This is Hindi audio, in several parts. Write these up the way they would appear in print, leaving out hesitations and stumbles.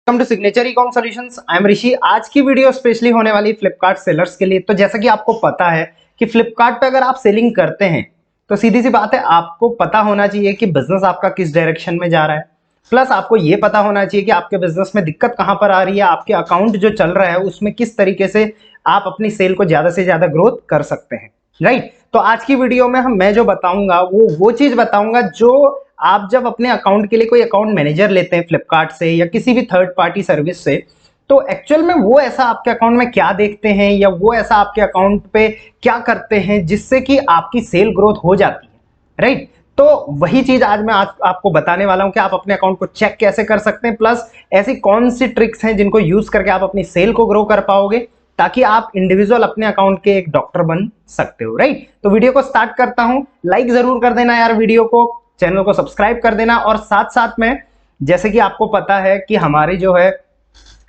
Welcome to signature e-com solutions. I am Rishi. आज की वीडियो स्पेशली होने वाली फ्लिपकार्ट सेलर्स के लिए। तो जैसा कि आपको पता है कि फ्लिपकार्ट पे अगर आप सेलिंग करते हैं तो सीधी सी बात है, आपको पता होना चाहिए कि बिजनेस आपका किस डायरेक्शन में जा रहा है। प्लस आपको ये पता होना चाहिए कि आपके बिजनेस में दिक्कत कहां पर आ रही है, आपके अकाउंट जो चल रहा है उसमें किस तरीके से आप अपनी सेल को ज्यादा से ज्यादा ग्रोथ कर सकते हैं। राइट। तो आज की वीडियो में मैं जो बताऊंगा वो चीज बताऊंगा जो आप जब अपने अकाउंट के लिए कोई अकाउंट मैनेजर लेते हैं फ्लिपकार्ट से या किसी भी थर्ड पार्टी सर्विस से, तो एक्चुअल में वो ऐसा आपके अकाउंट में क्या देखते हैं या वो ऐसा आपके अकाउंट पे क्या करते हैं जिससे कि आपकी सेल ग्रोथ हो जाती है। राइट। तो वही चीज आज मैं आपको बताने वाला हूं कि आप अपने अकाउंट को चेक कैसे कर सकते हैं, प्लस ऐसी कौन सी ट्रिक्स हैं जिनको यूज करके आप अपनी सेल को ग्रो कर पाओगे ताकि आप इंडिविजुअल अपने अकाउंट के एक डॉक्टर बन सकते हो। राइट। तो वीडियो को स्टार्ट करता हूं। लाइक जरूर कर देना यार वीडियो को, चैनल को सब्सक्राइब कर देना। और साथ साथ में जैसे कि आपको पता है कि हमारी जो है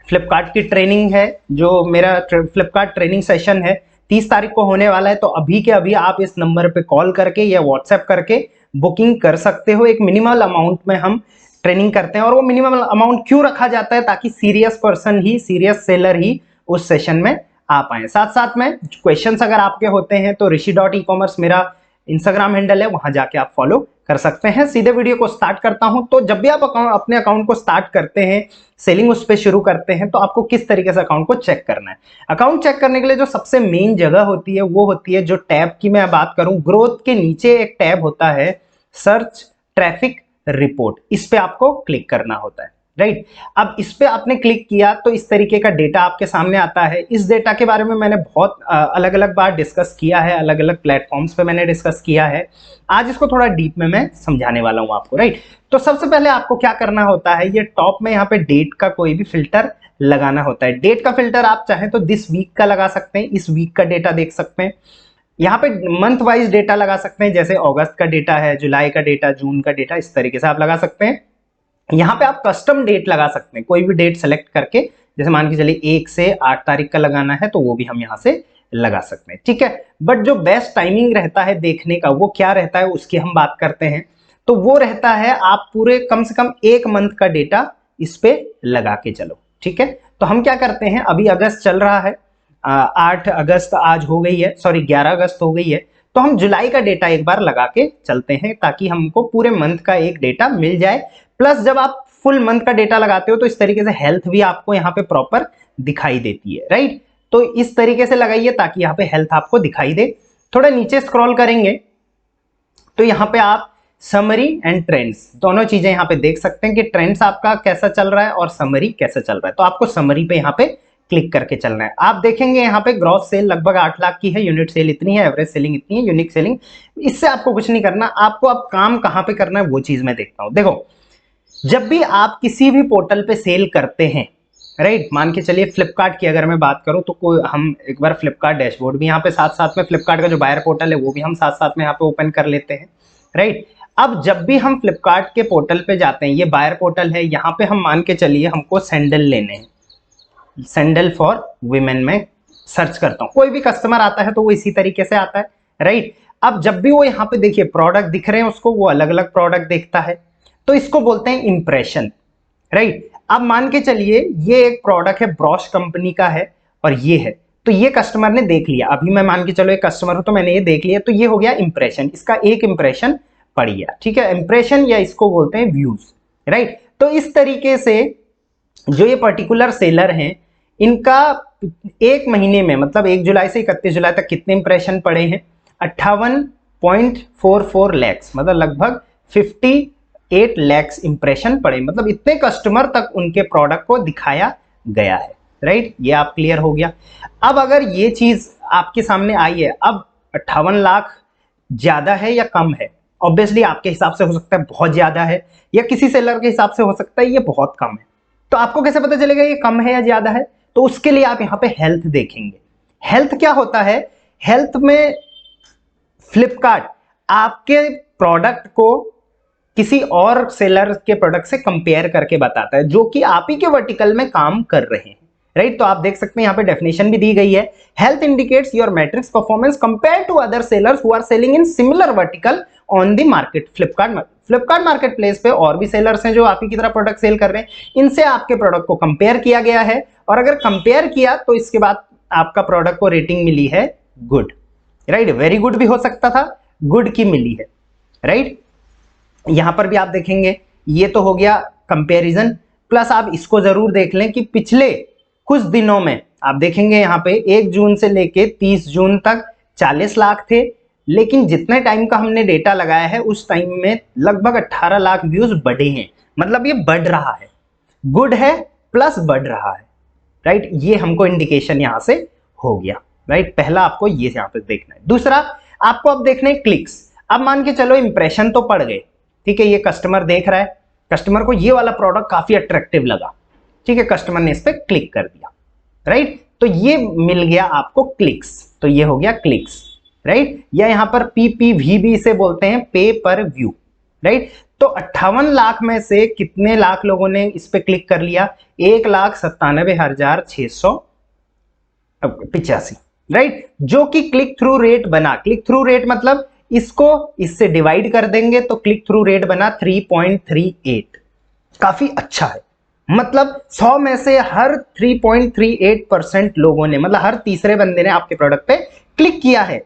फ्लिपकार्ट की ट्रेनिंग है, जो मेरा फ्लिपकार्ट ट्रेनिंग सेशन है 30 तारीख को होने वाला है। तो अभी के अभी आप इस नंबर पे कॉल करके या व्हाट्सएप करके बुकिंग कर सकते हो। एक मिनिमल अमाउंट में हम ट्रेनिंग करते हैं और वो मिनिमम अमाउंट क्यों रखा जाता है, ताकि सीरियस पर्सन ही, सीरियस सेलर ही उस सेशन में आ पाए। साथ साथ में क्वेश्चंस अगर आपके होते हैं तो ऋषि.e-commerce मेरा इंस्टाग्राम हैंडल है, वहां जाके आप फॉलो कर सकते हैं। सीधे वीडियो को स्टार्ट करता हूं। तो जब भी आप अपने अकाउंट को स्टार्ट करते हैं, सेलिंग उस पर शुरू करते हैं, तो आपको किस तरीके से अकाउंट को चेक करना है। अकाउंट चेक करने के लिए जो सबसे मेन जगह होती है वो होती है, जो टैब की मैं बात करूं, ग्रोथ के नीचे एक टैब होता है सर्च ट्रैफिक रिपोर्ट। इस पे आपको क्लिक करना होता है। राइट। अब इस पे आपने क्लिक किया तो इस तरीके का डेटा आपके सामने आता है। इस डेटा के बारे में मैंने बहुत अलग अलग बार डिस्कस किया है, अलग अलग प्लेटफॉर्म्स पे मैंने डिस्कस किया है। आज इसको थोड़ा डीप में मैं समझाने वाला हूं आपको। राइट। तो सबसे पहले आपको क्या करना होता है, ये टॉप में यहाँ पे डेट का कोई भी फिल्टर लगाना होता है। डेट का फिल्टर आप चाहें तो दिस वीक का लगा सकते हैं, इस वीक का डेटा देख सकते हैं। यहाँ पे मंथ वाइज डेटा लगा सकते हैं, जैसे अगस्त का डेटा है, जुलाई का डेटा, जून का डेटा, इस तरीके से आप लगा सकते हैं। यहाँ पे आप कस्टम डेट लगा सकते हैं, कोई भी डेट सेलेक्ट करके, जैसे मान के चलिए 1 से 8 तारीख का लगाना है तो वो भी हम यहाँ से लगा सकते हैं। ठीक है। बट जो बेस्ट टाइमिंग रहता है देखने का वो क्या रहता है, उसकी हम बात करते हैं। तो वो रहता है आप पूरे कम से कम 1 मंथ का डेटा इस पे लगा के चलो। ठीक है। तो हम क्या करते हैं, अभी अगस्त चल रहा है, 8 अगस्त आज हो गई है, सॉरी 11 अगस्त हो गई है। तो हम जुलाई का डेटा एक बार लगा के चलते हैं ताकि हमको पूरे मंथ का एक डेटा मिल जाए। प्लस जब आप फुल मंथ का डेटा लगाते हो तो इस तरीके से हेल्थ भी आपको यहाँ पे प्रॉपर दिखाई देती है। राइट। तो इस तरीके से लगाइए ताकि यहाँ पे हेल्थ आपको दिखाई दे। थोड़ा नीचे स्क्रॉल करेंगे तो यहाँ पे आप समरी एंड ट्रेंड्स दोनों चीजें यहाँ पे देख सकते हैं कि ट्रेंड्स आपका कैसा चल रहा है और समरी कैसा चल रहा है। तो आपको समरी पे यहाँ पे क्लिक करके चलना है। आप देखेंगे यहाँ पे ग्रॉस सेल लगभग 8 लाख की है, यूनिट सेल इतनी है, एवरेज सेलिंग इतनी है, यूनिक सेलिंग। इससे आपको कुछ नहीं करना, आपको अब काम कहाँ पे करना है वो चीज मैं देखता हूँ। देखो, जब भी आप किसी भी पोर्टल पे सेल करते हैं, राइट, मान के चलिए फ्लिपकार्ट की अगर मैं बात करूं तो कोई हम एक बार फ्लिपकार्ट डैशबोर्ड भी यहाँ पे साथ साथ में, फ्लिपकार्ट का जो बायर पोर्टल है वो भी हम साथ साथ में यहाँ पे ओपन कर लेते हैं। राइट। अब जब भी हम फ्लिपकार्ट के पोर्टल पे जाते हैं, ये बायर पोर्टल है, यहाँ पे हम मान के चलिए हमको सैंडल लेने हैं, सैंडल फॉर वीमेन में सर्च करता हूँ। कोई भी कस्टमर आता है तो वो इसी तरीके से आता है। राइट। अब जब भी वो यहाँ पे देखिए प्रोडक्ट दिख रहे हैं उसको, वो अलग अलग प्रोडक्ट देखता है, तो इसको बोलते हैं इंप्रेशन। राइट। अब मान के चलिए ये एक प्रोडक्ट है, ब्रॉश कंपनी का है और ये है, तो ये कस्टमर ने देख लिया। अभी मैं मान के चलो एक कस्टमर हूं तो मैंने ये देख लिया, तो ये हो गया इंप्रेशन, इसका एक इंप्रेशन पड़ गया। ठीक है। इंप्रेशन या इसको बोलते हैं व्यूज। राइट। तो इस तरीके से जो ये पर्टिकुलर सेलर हैं, इनका एक महीने में, मतलब 1 जुलाई से 31 जुलाई तक कितने इंप्रेशन पड़े हैं, 58.44 लैक्स, मतलब लगभग 58 लैक्स इंप्रेशन पड़े। मतलब इतने कस्टमर तक उनके प्रोडक्ट को दिखाया गया है। राइट। ये आप क्लियर हो गया। अब अगर ये चीज आपके सामने आई है, अब 58 लाख ज्यादा है या कम है? ऑब्वियसली आपके हिसाब से हो सकता है बहुत ज्यादा है, या किसी सेलर के हिसाब से हो सकता है ये बहुत कम है। तो आपको कैसे पता चलेगा ये कम है या ज्यादा है? तो उसके लिए आप यहाँ पे हेल्थ देखेंगे। हेल्थ क्या होता है? हेल्थ में फ्लिपकार्ट आपके प्रोडक्ट को किसी और सेलर के प्रोडक्ट से कंपेयर करके बताता है जो कि आप ही के वर्टिकल में काम कर रहे हैं। राइट। तो आप देख सकते हैं यहाँ पे डेफिनेशन भी दी गई है। Health indicates your metrics performance compare to other sellers who are selling in similar vertical on the market. Flipkart marketplace पे और भी सेलर्स हैं जो आप ही की तरह प्रोडक्ट सेल कर रहे हैं, इनसे आपके प्रोडक्ट को कंपेयर किया गया है, और अगर कंपेयर किया तो इसके बाद आपका प्रोडक्ट को रेटिंग मिली है गुड, राइट। वेरी गुड भी हो सकता था, गुड की मिली है, राइट। यहां पर भी आप देखेंगे, ये तो हो गया कंपैरिजन, प्लस आप इसको जरूर देख लें कि पिछले कुछ दिनों में आप देखेंगे यहां पे 1 जून से लेके 30 जून तक 40 लाख थे, लेकिन जितने टाइम का हमने डेटा लगाया है उस टाइम में लगभग 18 लाख व्यूज बढ़े हैं, मतलब ये बढ़ रहा है, गुड है प्लस बढ़ रहा है, राइट। ये हमको इंडिकेशन यहां से हो गया, राइट। पहला आपको ये यहां पे देखना है। दूसरा आपको अब देखना है क्लिक्स। अब मान के चलो इंप्रेशन तो पड़ गए, ठीक है, ये कस्टमर देख रहा है, कस्टमर को ये वाला प्रोडक्ट काफी अट्रैक्टिव लगा, ठीक है, कस्टमर ने इस पर क्लिक कर दिया, राइट। तो ये मिल गया आपको क्लिक्स, तो ये हो गया क्लिक्स, राइट। या यहां पर PPV भी इसे बोलते हैं, पे पर व्यू, राइट। तो 58 लाख में से कितने लाख लोगों ने इस पे क्लिक कर लिया? 1,97,685, राइट, जो कि क्लिक थ्रू रेट बना। क्लिक थ्रू रेट मतलब इसको इससे डिवाइड कर देंगे तो क्लिक थ्रू रेट बना 3.38, काफी अच्छा है। मतलब 100 में से हर 3.38% लोगों ने, मतलब हर तीसरे बंदे ने आपके प्रोडक्ट पे क्लिक किया है।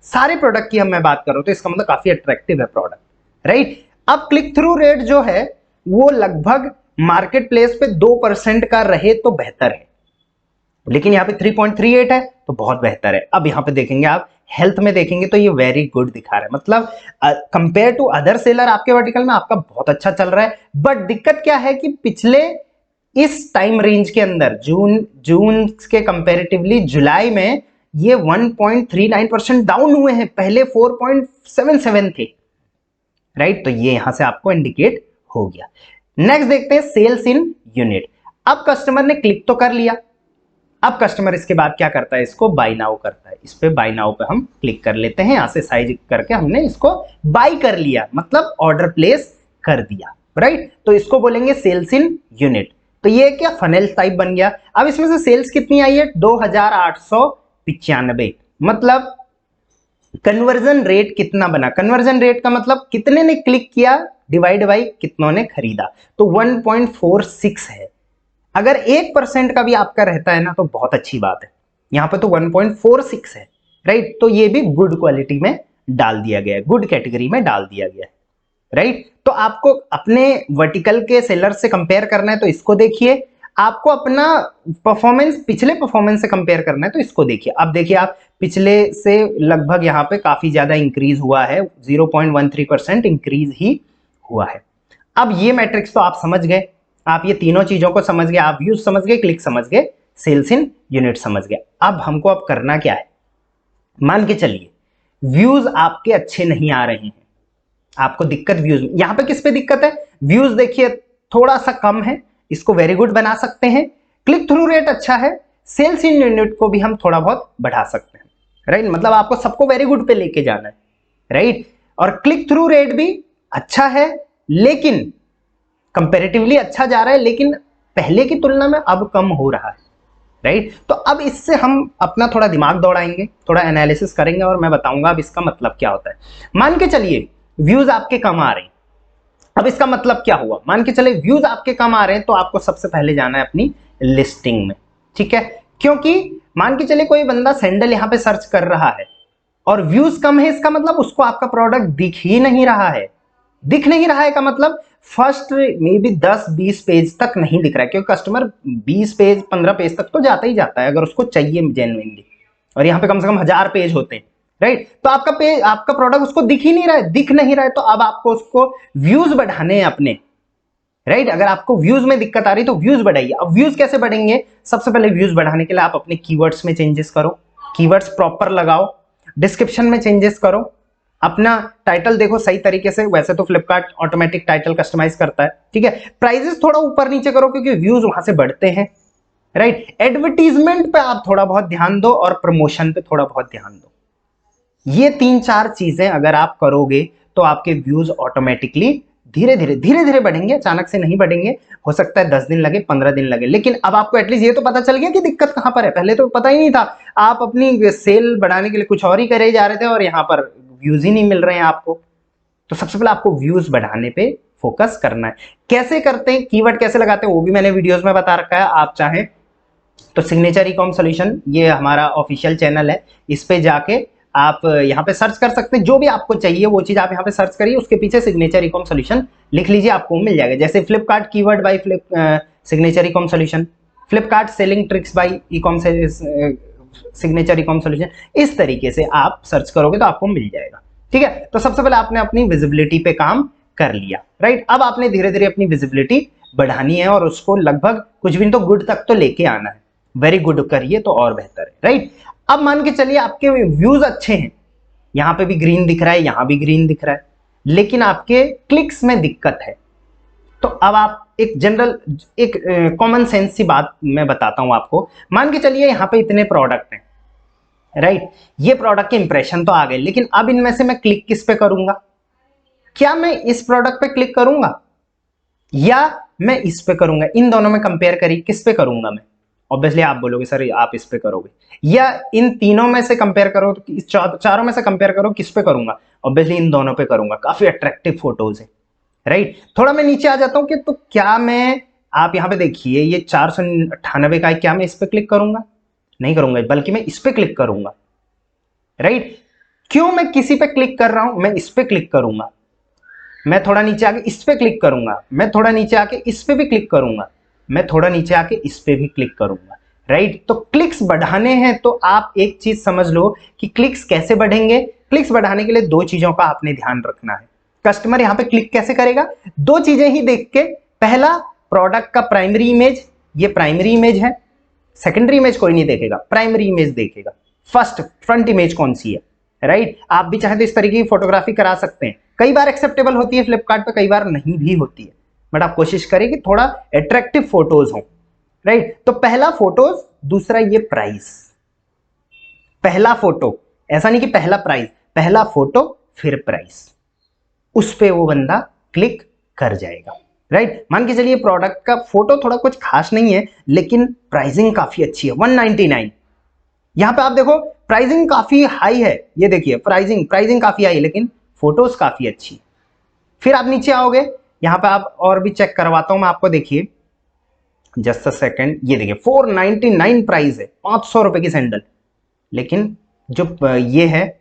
सारे प्रोडक्ट की हम मैं बात करूं तो इसका मतलब काफी अट्रैक्टिव है प्रोडक्ट, राइट। अब क्लिक थ्रू रेट जो है वो लगभग मार्केट प्लेस पे 2% का रहे तो बेहतर है, लेकिन यहाँ पे 3.38 है तो बहुत बेहतर है। अब यहाँ पे देखेंगे आप, हेल्थ में देखेंगे तो ये वेरी गुड दिखा रहा है, मतलब कंपेयर टू अदर सेलर आपके वर्टिकल में आपका बहुत अच्छा चल रहा है। बट दिक्कत क्या है कि पिछले इस टाइम रेंज के अंदर जून के कंपेरेटिवली जुलाई में ये 1.39% डाउन हुए हैं, पहले 4.77 थे, राइट। तो ये यहां से आपको इंडिकेट हो गया। नेक्स्ट देखते हैं सेल्स इन यूनिट। अब कस्टमर ने क्लिक तो कर लिया, अब कस्टमर इसके बाद क्या करता है? इसको बाय नाउ करता है। इस पे बाय नाउ पे हम क्लिक कर लेते हैं, यहां से साइज करके हमने इसको बाय कर लिया, मतलब ऑर्डर प्लेस कर दिया, राइट। तो इसको बोलेंगे सेल्स इन यूनिट। तो ये क्या फनेल टाइप बन गया। अब इसमें से सेल्स कितनी आई है? 2895, मतलब कन्वर्जन रेट कितना बना? कन्वर्जन रेट का मतलब कितने ने क्लिक किया डिवाइड बाई कितनों ने खरीदा, तो 1.46 है। अगर 1% का भी आपका रहता है ना तो बहुत अच्छी बात है, यहां पे तो 1.46 है, राइट। तो ये भी गुड क्वालिटी में डाल दिया गया है, गुड कैटेगरी में डाल दिया गया है, राइट। तो आपको अपने वर्टिकल के सेलर से कंपेयर करना है तो इसको देखिए, आपको अपना परफॉर्मेंस पिछले परफॉर्मेंस से कंपेयर करना है तो इसको देखिए। अब देखिए आप, पिछले से लगभग यहाँ पे काफी ज्यादा इंक्रीज हुआ है, 0.13% इंक्रीज ही हुआ है। अब ये मैट्रिक्स तो आप समझ गए, आप ये तीनों चीजों को समझ गए, आप व्यूज समझ गए, क्लिक समझ गए, सेल्स इन यूनिट समझ गए। अब हमको अब करना क्या है? मान के चलिए व्यूज आपके अच्छे नहीं आ रहे हैं, आपको दिक्कत व्यूज, यहां पे किस पे दिक्कत है? व्यूज देखिए थोड़ा सा कम है, इसको वेरी गुड बना सकते हैं। क्लिक थ्रू रेट अच्छा है, सेल्स इन यूनिट को भी हम थोड़ा बहुत बढ़ा सकते हैं, राइट। मतलब आपको सबको वेरी गुड पे लेके जाना है, राइट। और क्लिक थ्रू रेट भी अच्छा है, लेकिन कंपैरेटिवली अच्छा जा रहा है, लेकिन पहले की तुलना में अब कम हो रहा है, राइट। तो अब इससे हम अपना थोड़ा दिमाग दौड़ाएंगे, थोड़ा एनालिसिस करेंगे और मैं बताऊंगा अब इसका मतलब क्या होता है। मान के चलिए व्यूज आपके कम आ रहे हैं, अब इसका मतलब क्या हुआ? मान के चले व्यूज आपके कम आ रहे हैं तो आपको सबसे पहले जाना है अपनी लिस्टिंग में, ठीक है। क्योंकि मान के चले कोई बंदा सैंडल यहां पे सर्च कर रहा है और व्यूज कम है, इसका मतलब उसको आपका प्रोडक्ट दिख ही नहीं रहा है। दिख नहीं रहा है का मतलब फर्स्ट मे बी 10-20 पेज तक नहीं दिख रहा है, क्योंकि कस्टमर 20 पेज 15 पेज तक तो जाता ही जाता है अगर उसको चाहिए जेन्युइनली, और यहाँ पे कम से कम 1000 पेज होते हैं, राइट। तो आपका पेज, आपका प्रोडक्ट उसको दिख ही नहीं रहा है, दिख नहीं रहा है, तो अब आपको उसको व्यूज बढ़ाने हैं अपने, राइट। अगर आपको व्यूज में दिक्कत आ रही तो व्यूज बढ़ाइए। अब व्यूज कैसे बढ़ेंगे? सबसे पहले व्यूज बढ़ाने के लिए आप अपने कीवर्ड्स में चेंजेस करो, कीवर्ड्स प्रॉपर लगाओ, डिस्क्रिप्शन में चेंजेस करो, अपना टाइटल देखो सही तरीके से। वैसे तो फ्लिपकार्ट ऑटोमेटिक टाइटल कस्टमाइज करता है, ठीक है। प्राइजेस थोड़ा ऊपर नीचे करो क्योंकि व्यूज वहां से बढ़ते हैं, राइट। एडवर्टीजमेंट पे आप थोड़ा बहुत ध्यान दो और प्रमोशन पे थोड़ा बहुत ध्यान दो। ये 3-4 चीजें अगर आप करोगे तो आपके व्यूज ऑटोमेटिकली धीरे धीरे बढ़ेंगे, अचानक से नहीं बढ़ेंगे। हो सकता है 10 दिन लगे, 15 दिन लगे, लेकिन अब आपको एटलीस्ट ये तो पता चल गया कि दिक्कत कहां पर है। पहले तो पता ही नहीं था, आप अपनी सेल बढ़ाने के लिए कुछ और ही करे जा रहे थे और यहां पर व्यूज ही नहीं मिल रहे हैं आपको, तो सबसे पहले आपको व्यूज बढ़ाने पे फोकस करना है। कैसे करते हैं, कीवर्ड कैसे लगाते हैं, वो भी मैंने वीडियोस में बता रखा है। आप चाहें तो सिग्नेचर ई-कॉम सॉल्यूशन, ये हमारा ऑफिशियल चैनल है, इस पे जाके आप यहाँ पे सर्च कर सकते हैं। जो भी आपको चाहिए वो चीज आप यहाँ पे सर्च करिए, उसके पीछे सिग्नेचर ई-कॉम सॉल्यूशन लिख लीजिए, आपको मिल जाएगा। जैसे Flipkart keyword by signature ecom solution, Flipkart selling tricks by ecom signature ecom solution, इस तरीके से आप सर्च करोगे तो आपको मिल जाएगा। ठीक है, तो सबसे पहले आपने अपनी विजिबिलिटी पे काम कर लिया, राइट। अब आपने धीरे धीरे अपनी विजिबिलिटी बढ़ानी है और उसको लगभग कुछ भी तो गुड तक तो लेके आना है। वेरी गुड करिए तो और बेहतर है, राइट। अब मान के चलिए आपके व्यूज अच्छे हैं, यहां पे भी ग्रीन दिख रहा है, यहां भी ग्रीन दिख रहा है, लेकिन आपके क्लिक्स में दिक्कत है। तो अब आप एक जनरल, एक कॉमन सेंस सी बात मैं बताता हूं आपको। मान के चलिए यहां पे इतने प्रोडक्ट हैं, राइट। ये प्रोडक्ट के इंप्रेशन तो आ गए, लेकिन अब इनमें से मैं क्लिक किस पे करूंगा? क्या मैं इस प्रोडक्ट पे क्लिक करूंगा या मैं इस पे करूंगा? इन दोनों में कंपेयर करिए, किस पे करूंगा मैं? ऑब्वियसली आप बोलोगे सर आप इस पे करोगे, या इन तीनों में से कंपेयर करो तो इस चारों में से कंपेयर करो, किस पे करूंगा? ऑब्वियसली इन दोनों पे करूंगा, काफी अट्रैक्टिव फोटोज है, राइट। थोड़ा मैं नीचे आ जाता हूं कि तो क्या मैं, आप यहां पे देखिए ये 498 का है, क्या मैं इस पे क्लिक करूंगा? नहीं करूंगा, बल्कि मैं इस पे क्लिक करूंगा, राइट। क्यों मैं किसी पे क्लिक कर रहा हूं? मैं इस पे क्लिक करूंगा, मैं थोड़ा नीचे आके इस पे क्लिक करूंगा, मैं थोड़ा नीचे आके इस पे भी क्लिक करूंगा, मैं थोड़ा नीचे आके इस पे भी क्लिक करूंगा, राइट। तो क्लिक्स बढ़ाने हैं तो आप एक चीज समझ लो कि क्लिक्स कैसे बढ़ेंगे। क्लिक्स बढ़ाने के लिए दो चीजों का आपने ध्यान रखना है। कस्टमर यहां पे क्लिक कैसे करेगा? दो चीजें ही देख के, पहला प्रोडक्ट का प्राइमरी इमेज, ये प्राइमरी इमेज है, सेकेंडरी इमेज कोई नहीं देखेगा, प्राइमरी इमेज देखेगा। फर्स्ट फ्रंट इमेज कौन सी है, राइट। आप भी चाहे तो इस तरीके की फोटोग्राफी करा सकते हैं, कई बार एक्सेप्टेबल होती है फ्लिपकार्ट पे, कई बार नहीं भी होती है, बट आप कोशिश करें कि थोड़ा अट्रैक्टिव फोटोज हो, राइट। तो पहला फोटोज, दूसरा ये प्राइस। पहला फोटो, ऐसा नहीं कि पहला प्राइस, पहला फोटो फिर प्राइस, उस पे वो बंदा क्लिक कर जाएगा, राइट। मान के चलिए प्रोडक्ट का फोटो थोड़ा कुछ खास नहीं है, लेकिन प्राइसिंग काफी अच्छी है, 199। यहां पे आप देखो प्राइसिंग काफी हाई है, ये देखिए प्राइसिंग काफी हाई है, लेकिन फोटोज काफी अच्छी। फिर आप नीचे आओगे, यहां पे आप और भी चेक करवाता हूं मैं आपको, देखिए जस्ट अ सेकंड, ये देखिए 499 प्राइस है, 500 रुपए की सैंडल, लेकिन जो ये है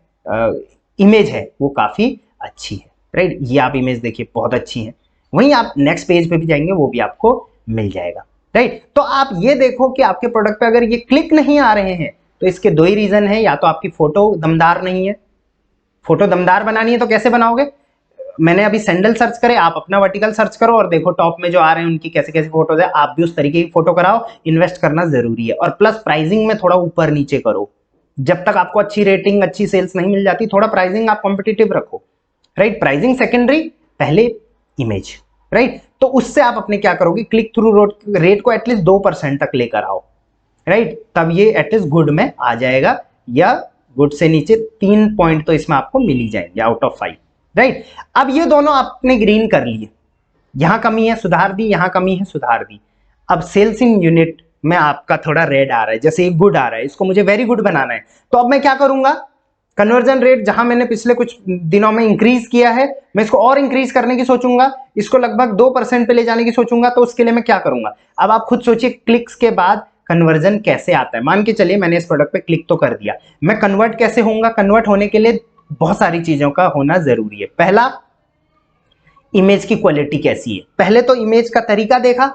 इमेज है वो काफी अच्छी है, राइट। ये आप इमेज देखिए बहुत अच्छी है। वहीं आप नेक्स्ट पेज पे भी जाएंगे, वो भी आपको मिल जाएगा, राइट। तो आप ये देखो कि आपके प्रोडक्ट पे अगर ये क्लिक नहीं आ रहे हैं तो इसके दो ही रीजन है, या तो आपकी फोटो दमदार नहीं है। फोटो दमदार बनानी है तो कैसे बनाओगे? मैंने अभी सैंडल सर्च करे, आप अपना वर्टिकल सर्च करो और देखो टॉप में जो आ रहे हैं उनकी कैसे कैसे फोटोज है, आप भी उस तरीके की फोटो कराओ। इन्वेस्ट करना जरूरी है, और प्लस प्राइसिंग में थोड़ा ऊपर नीचे करो। जब तक आपको अच्छी रेटिंग, अच्छी सेल्स नहीं मिल जाती, थोड़ा प्राइसिंग आप कॉम्पिटिटिव रखो, राइट। प्राइसिंग सेकेंडरी, पहले इमेज, राइट। तो उससे आप अपने क्या करोगे, क्लिक थ्रू रेट को एटलीस्ट 2% तक लेकर आओ, राइट। तब ये एटलीस्ट गुड में आ जाएगा, या गुड से नीचे 3 पॉइंट तो इसमें आपको मिल ही जाएंगे आउट ऑफ 5, राइट। अब ये दोनों आपने ग्रीन कर लिए, यहां कमी है सुधार दी, यहां कमी है सुधार दी। अब सेल्स इन यूनिट में आपका थोड़ा रेड आ रहा है, जैसे एक गुड आ रहा है, इसको मुझे वेरी गुड बनाना है। तो अब मैं क्या करूंगा, कन्वर्जन रेट जहां मैंने पिछले कुछ दिनों में इंक्रीज किया है, मैं इसको और इंक्रीज करने की सोचूंगा, इसको लगभग 2% पे ले जाने की सोचूंगा। तो उसके लिए मैं क्या करूंगा, अब आप खुद सोचिए, क्लिक्स के बाद कन्वर्जन कैसे आता है। मान के चलिए मैंने इस प्रोडक्ट पे क्लिक तो कर दिया, मैं कन्वर्ट कैसे होऊंगा? कन्वर्ट होने के लिए बहुत सारी चीजों का होना जरूरी है। पहला, इमेज की क्वालिटी कैसी है। पहले तो इमेज का तरीका देखा,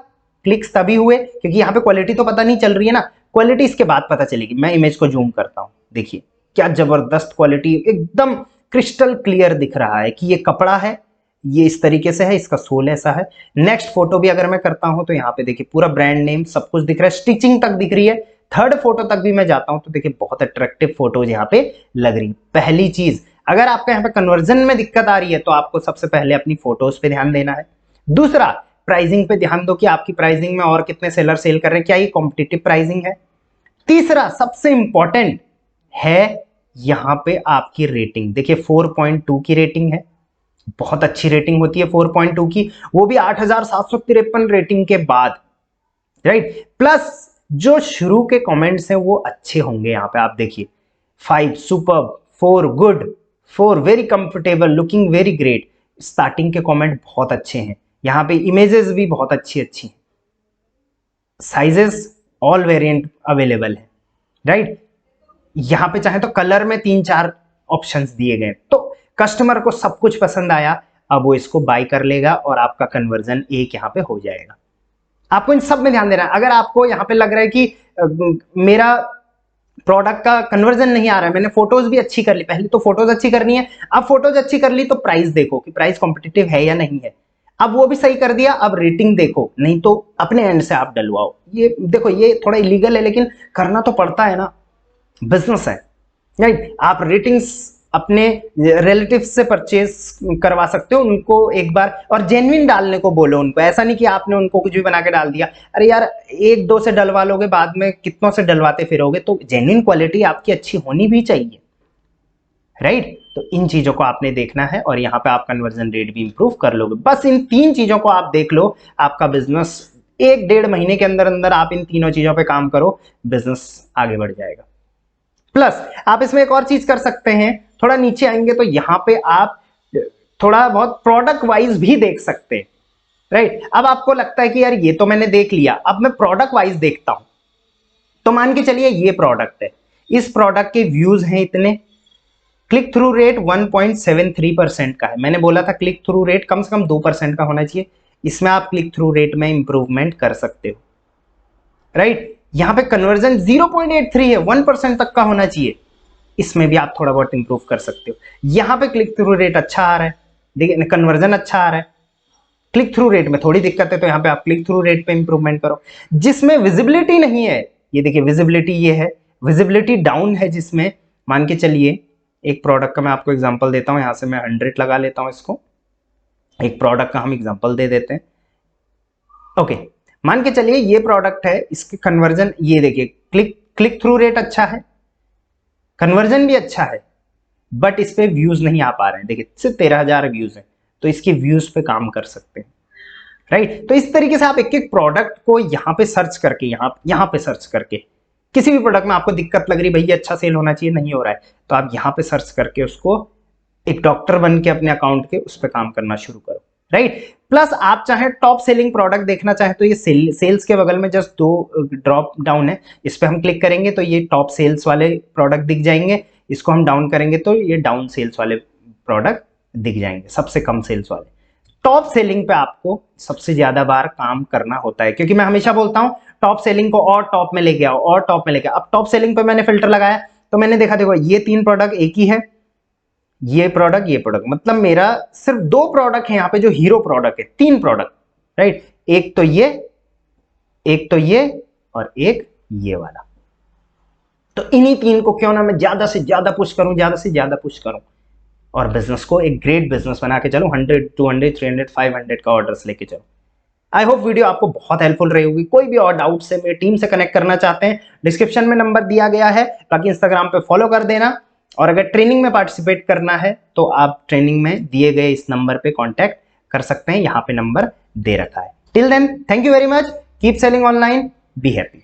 क्लिक्स तभी हुए क्योंकि यहाँ पे क्वालिटी तो पता नहीं चल रही है ना, क्वालिटी इसके बाद पता चलेगी। मैं इमेज को जूम करता हूं, देखिए क्या जबरदस्त क्वालिटी, एकदम क्रिस्टल क्लियर दिख रहा है कि ये कपड़ा है, ये इस तरीके से है, इसका सोल ऐसा है। नेक्स्ट फोटो भी अगर मैं करता हूं तो यहाँ पे देखिए पूरा ब्रांड नेम सब कुछ दिख रहा है, स्टिचिंग तक दिख रही है। थर्ड फोटो तक भी मैं जाता हूं तो देखिए बहुत अट्रैक्टिव फोटोज यहाँ पे लग रही। पहली चीज, अगर आपका यहाँ पे कन्वर्जन में दिक्कत आ रही है तो आपको सबसे पहले अपनी फोटोज पे ध्यान देना है। दूसरा, प्राइसिंग पे ध्यान दो कि आपकी प्राइसिंग में और कितने सेलर सेल कर रहे हैं, क्या ये कॉम्पिटिटिव प्राइसिंग है। तीसरा सबसे इंपॉर्टेंट है यहां पे आपकी रेटिंग, देखिए 4.2 की रेटिंग है, बहुत अच्छी रेटिंग होती है 4.2 की, वो भी 8753 रेटिंग के बाद, राइट। प्लस जो शुरू के कमेंट्स हैं वो अच्छे होंगे, यहां पे आप देखिए 5 superb, 4 good, 4 very comfortable, looking very great, starting के कमेंट बहुत अच्छे हैं, यहाँ पे इमेजेस भी बहुत अच्छी अच्छी हैं, साइजेस ऑल वेरिएंट अवेलेबल है, राइट। यहाँ पे चाहे तो कलर में 3-4 ऑप्शंस दिए गए, तो कस्टमर को सब कुछ पसंद आया, अब वो इसको बाय कर लेगा और आपका कन्वर्जन एक यहाँ पे हो जाएगा। आपको इन सब में ध्यान देना है। अगर आपको यहाँ पे लग रहा है कि मेरा प्रोडक्ट का कन्वर्जन नहीं आ रहा है, मैंने फोटोज भी अच्छी कर ली, पहले तो फोटोज अच्छी करनी है, अब फोटोज अच्छी कर ली तो प्राइस देखो कि प्राइस कॉम्पिटिटिव है या नहीं है, अब वो भी सही कर दिया, अब रेटिंग देखो, नहीं तो अपने एंड से आप डलवाओ। ये देखो ये थोड़ा इलीगल है लेकिन करना तो पड़ता है ना, बिजनेस है, राइट। आप रेटिंग्स अपने रिलेटिव्स से परचेज करवा सकते हो, उनको एक बार, और जेन्युइन डालने को बोलो उनको, ऐसा नहीं कि आपने उनको कुछ भी बना के डाल दिया, अरे यार 1-2 से डलवा लोगे, बाद में कितनों से डलवाते फिरोगे, तो जेन्युइन क्वालिटी आपकी अच्छी होनी भी चाहिए, राइट। तो इन चीजों को आपने देखना है और यहाँ पे आप कन्वर्जन रेट भी इंप्रूव कर लोगे। बस इन 3 चीजों को आप देख लो, आपका बिजनेस 1-1.5 महीने के अंदर अंदर आप इन तीनों चीजों पे काम करो, बिजनेस आगे बढ़ जाएगा। प्लस आप इसमें एक और चीज कर सकते हैं, थोड़ा नीचे आएंगे तो यहाँ पे आप थोड़ा बहुत प्रोडक्ट वाइज भी देख सकते हैं, राइट। अब आपको लगता है कि यार ये तो मैंने देख लिया, अब मैं प्रोडक्ट वाइज देखता हूं, तो मान के चलिए ये प्रोडक्ट है, इस प्रोडक्ट के व्यूज हैं इतने, क्लिक थ्रू रेट 1.73% का है, मैंने बोला था क्लिक थ्रू रेट कम से कम 2% का होना चाहिए, इसमें आप क्लिक थ्रू रेट में इंप्रूवमेंट कर सकते हो, राइट। यहां पे कन्वर्जन 0.83 है, 1% तक का होना चाहिए, इसमें भी आप थोड़ा बहुत इंप्रूव कर सकते हो। यहां पे क्लिक थ्रू रेट अच्छा आ रहा है, देखिए कन्वर्जन अच्छा आ रहा है, क्लिक थ्रू रेट में थोड़ी दिक्कत है, तो यहाँ पे आप क्लिक थ्रू रेट पे इंप्रूवमेंट करो। जिसमें विजिबिलिटी नहीं है, ये देखिए विजिबिलिटी ये है, विजिबिलिटी डाउन है, जिसमें मान के चलिए एक प्रोडक्ट का मैं आपको एग्जांपल देता हूं, यहां से मैं 100 लगा लेता हूं, इसको एक प्रोडक्ट का हम एग्जांपल दे देते हैं। ओके, मान के चलिए ये प्रोडक्ट है, इसके कन्वर्जन ये देखिए, क्लिक थ्रू रेट अच्छा है, कन्वर्जन भी अच्छा है, बट इस पे व्यूज नहीं आ पा रहे हैं, देखिए सिर्फ 13,000 व्यूज हैं, तो इसके व्यूज पे काम कर सकते हैं, राइट। तो इस तरीके से आप एक एक प्रोडक्ट को यहाँ पे सर्च करके, यहाँ पे सर्च करके, किसी भी प्रोडक्ट में आपको दिक्कत लग रही भैया अच्छा सेल होना चाहिए, नहीं हो रहा है, तो आप यहाँ पे सर्च करके उसको एक डॉक्टर बन के अपने अकाउंट के उस पर काम करना शुरू करो, राइट। प्लस आप चाहे टॉप सेलिंग प्रोडक्ट देखना चाहे तो ये सेल्स के बगल में जस्ट 2 ड्रॉप डाउन है, इस पर हम क्लिक करेंगे तो ये टॉप सेल्स वाले प्रोडक्ट दिख जाएंगे, इसको हम डाउन करेंगे तो ये डाउन सेल्स वाले प्रोडक्ट दिख जाएंगे, सबसे कम सेल्स वाले। टॉप सेलिंग पे आपको सबसे ज्यादा बार काम करना होता है, क्योंकि मैं हमेशा बोलता हूं टॉप सेलिंग को और टॉप में लेके आओ, और टॉप में लेके आओ। अब टॉप सेलिंग पे मैंने फिल्टर लगाया तो मैंने देखा, देखो ये 3 प्रोडक्ट एक ही है, ये प्रोडक्ट, मतलब मेरा सिर्फ 2 प्रोडक्ट है यहाँ पे जो हीरो प्रोडक्ट है, 3 प्रोडक्ट, राइट। एक तो ये और एक ये वाला, तो इन्हीं 3 को क्यों ना मैं ज्यादा से ज्यादा पुश करूं, ज्यादा से ज्यादा पुश करूं, और बिजनेस को एक ग्रेट बिजनेस बना के चलूं, 100, 200, 300, 500 का ऑर्डर्स लेके चलूं। आई होप वीडियो आपको बहुत हेल्पफुल रही होगी। कोई भी और डाउट से मेरी टीम से कनेक्ट करना चाहते हैं, डिस्क्रिप्शन में नंबर दिया गया है, बाकी इंस्टाग्राम पे फॉलो कर देना, और अगर ट्रेनिंग में पार्टिसिपेट करना है तो आप ट्रेनिंग में दिए गए इस नंबर पे कांटेक्ट कर सकते हैं, यहाँ पे नंबर दे रखा है। Till then, thank you very much, keep selling online, be happy.